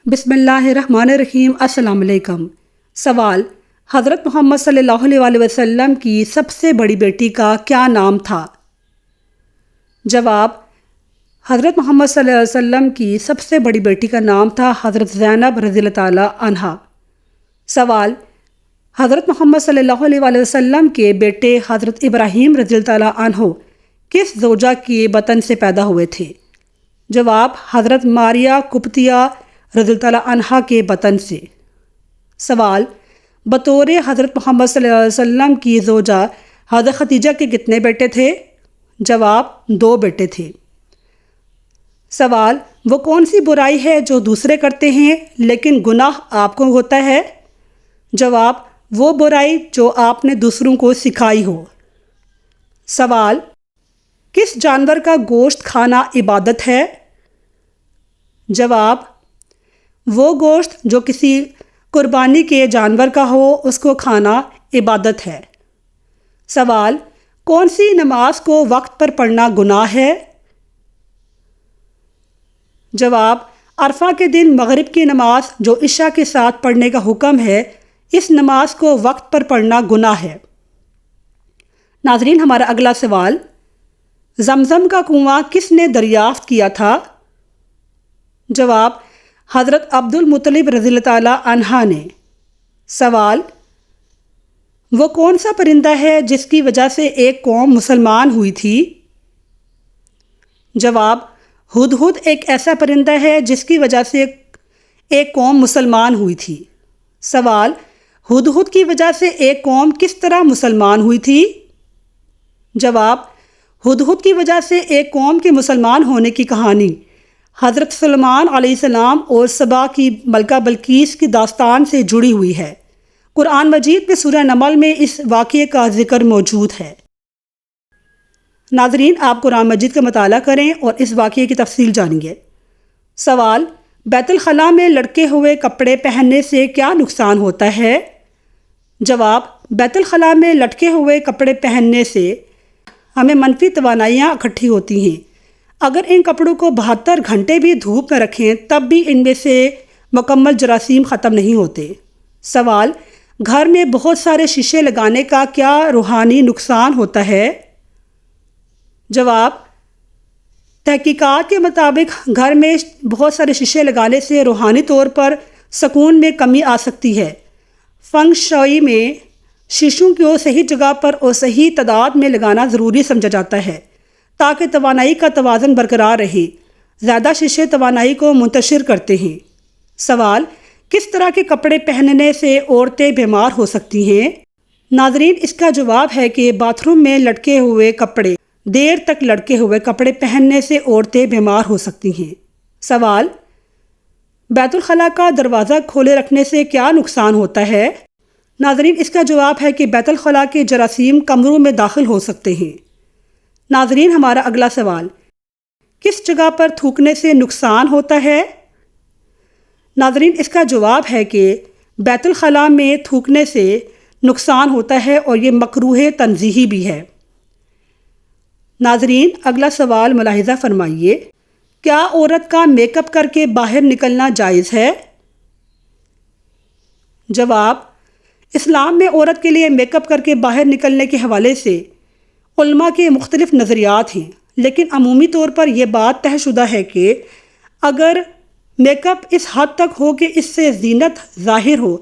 بسم اللہ الرحمن الرحیم۔ السلام علیکم۔ سوال: حضرت محمد صلی اللہ علیہ وسلم کی سب سے بڑی بیٹی کا کیا نام تھا؟ جواب: حضرت محمد صلی اللہ علیہ وسلم کی سب سے بڑی بیٹی کا نام تھا حضرت زینب رضی اللہ تعالیٰ عنہا۔ سوال: حضرت محمد صلی اللہ علیہ وسلم کے بیٹے حضرت ابراہیم رضی اللہ تعالیٰ عنہ کس زوجہ کے بطن سے پیدا ہوئے تھے؟ جواب: حضرت ماریہ قبطیہ رضی اللہ تعالیٰ عنہا کے بطن سے۔ سوال: بطور حضرت محمد صلی اللہ علیہ وسلم کی زوجہ حضرت خدیجہ کے کتنے بیٹے تھے؟ جواب: 2 بیٹے تھے۔ سوال: وہ کون سی برائی ہے جو دوسرے کرتے ہیں لیکن گناہ آپ کو ہوتا ہے؟ جواب: وہ برائی جو آپ نے دوسروں کو سکھائی ہو۔ سوال: کس جانور کا گوشت کھانا عبادت ہے؟ جواب: وہ گوشت جو کسی قربانی کے جانور کا ہو اس کو کھانا عبادت ہے۔ سوال: کون سی نماز کو وقت پر پڑھنا گناہ ہے؟ جواب: عرفہ کے دن مغرب کی نماز جو عشاء کے ساتھ پڑھنے کا حکم ہے، اس نماز کو وقت پر پڑھنا گناہ ہے۔ ناظرین، ہمارا اگلا سوال: زمزم کا کنواں کس نے دریافت کیا تھا؟ جواب: حضرت عبد المطلب رضی اللہ تعالیٰ عنہ نے۔ سوال: وہ کون سا پرندہ ہے جس کی وجہ سے ایک قوم مسلمان ہوئی تھی؟ جواب: ہدہد ایک ایسا پرندہ ہے جس کی وجہ سے ایک قوم مسلمان ہوئی تھی۔ سوال: ہدہد کی وجہ سے ایک قوم کس طرح مسلمان ہوئی تھی؟ جواب: ہدہد کی وجہ سے ایک قوم کے مسلمان ہونے کی کہانی حضرت سلیمان علیہ السلام اور سبا کی ملکہ بلقیس کی داستان سے جڑی ہوئی ہے۔ قرآن مجید میں سورہ نمل میں اس واقعے کا ذکر موجود ہے۔ ناظرین، آپ قرآن مجید کا مطالعہ کریں اور اس واقعے کی تفصیل جانیں گے۔ سوال: بیت الخلاء میں لٹکے ہوئے کپڑے پہننے سے کیا نقصان ہوتا ہے؟ جواب: بیت الخلاء میں لٹکے ہوئے کپڑے پہننے سے ہمیں منفی توانائیاں اکٹھی ہوتی ہیں۔ اگر ان کپڑوں کو 72 گھنٹے بھی دھوپ میں رکھیں تب بھی ان میں سے مکمل جراثیم ختم نہیں ہوتے۔ سوال: گھر میں بہت سارے شیشے لگانے کا کیا روحانی نقصان ہوتا ہے؟ جواب: تحقیقات کے مطابق گھر میں بہت سارے شیشے لگانے سے روحانی طور پر سکون میں کمی آ سکتی ہے۔ فنگ شوئی میں شیشوں کو صحیح جگہ پر اور صحیح تعداد میں لگانا ضروری سمجھا جاتا ہے تاکہ توانائی کا توازن برقرار رہے۔ زیادہ شیشے توانائی کو منتشر کرتے ہیں۔ سوال: کس طرح کے کپڑے پہننے سے عورتیں بیمار ہو سکتی ہیں؟ ناظرین، اس کا جواب ہے کہ باتھ روم میں لٹکے ہوئے کپڑے، دیر تک لٹکے ہوئے کپڑے پہننے سے عورتیں بیمار ہو سکتی ہیں۔ سوال: بیت الخلاء کا دروازہ کھولے رکھنے سے کیا نقصان ہوتا ہے؟ ناظرین، اس کا جواب ہے کہ بیت الخلاء کے جراثیم کمروں میں داخل ہو سکتے ہیں۔ ناظرین، ہمارا اگلا سوال: کس جگہ پر تھوکنے سے نقصان ہوتا ہے؟ ناظرین، اس کا جواب ہے کہ بیت الخلاء میں تھوکنے سے نقصان ہوتا ہے اور یہ مکروہ تنزیہی بھی ہے۔ ناظرین، اگلا سوال ملاحظہ فرمائیے: کیا عورت کا میک اپ کر کے باہر نکلنا جائز ہے؟ جواب: اسلام میں عورت کے لیے میک اپ کر کے باہر نکلنے کے حوالے سے علماء کے مختلف نظریات ہیں، لیکن عمومی طور پر یہ بات طے شدہ ہے کہ اگر میک اپ اس حد تک ہو کہ اس سے زینت ظاہر ہو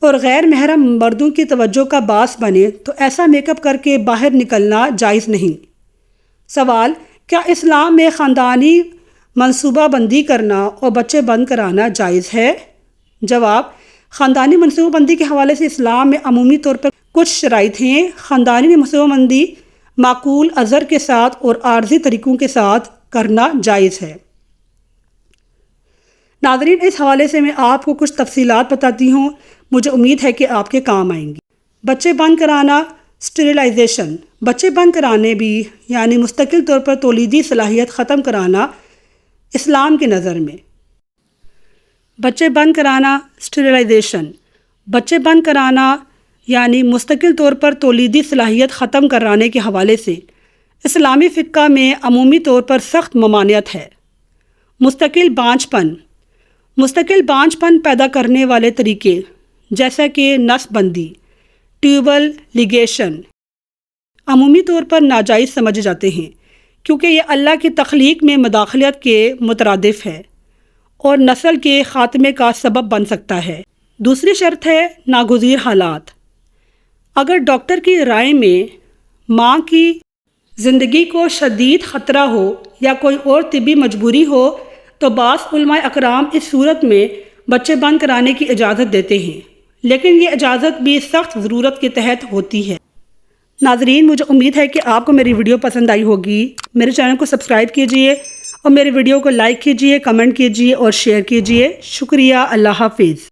اور غیر محرم مردوں کی توجہ کا باعث بنے تو ایسا میک اپ کر کے باہر نکلنا جائز نہیں۔ سوال: کیا اسلام میں خاندانی منصوبہ بندی کرنا اور بچے بند کرانا جائز ہے؟ جواب: خاندانی منصوبہ بندی کے حوالے سے اسلام میں عمومی طور پر کچھ شرائط ہیں۔ خاندانی منصوبہ بندی معقول اثر کے ساتھ اور عارضی طریقوں کے ساتھ کرنا جائز ہے۔ ناظرین، اس حوالے سے میں آپ کو کچھ تفصیلات بتاتی ہوں، مجھے امید ہے کہ آپ کے کام آئیں گی۔ بچے بند کرانا، اسٹیرلائزیشن، بچے بند کرانے بھی یعنی مستقل طور پر تولیدی صلاحیت ختم کرانا اسلام کی نظر میں۔ بچے بند کرانا، اسٹیرلائزیشن، بچے بند کرانا یعنی مستقل طور پر تولیدی صلاحیت ختم کرانے کے حوالے سے اسلامی فقہ میں عمومی طور پر سخت ممانعت ہے۔ مستقل بانجھ پن، مستقل بانجھ پن پیدا کرنے والے طریقے جیسا کہ نس بندی، ٹیوبل لیگیشن عمومی طور پر ناجائز سمجھے جاتے ہیں کیونکہ یہ اللہ کی تخلیق میں مداخلت کے مترادف ہے اور نسل کے خاتمے کا سبب بن سکتا ہے۔ دوسری شرط ہے ناگزیر حالات۔ اگر ڈاکٹر کی رائے میں ماں کی زندگی کو شدید خطرہ ہو یا کوئی اور طبی مجبوری ہو تو بعض علماء اکرام اس صورت میں بچے بند کرانے کی اجازت دیتے ہیں، لیکن یہ اجازت بھی سخت ضرورت کے تحت ہوتی ہے۔ ناظرین، مجھے امید ہے کہ آپ کو میری ویڈیو پسند آئی ہوگی۔ میرے چینل کو سبسکرائب کیجئے اور میری ویڈیو کو لائک کیجئے، کمنٹ کیجئے اور شیئر کیجئے۔ شکریہ، اللہ حافظ۔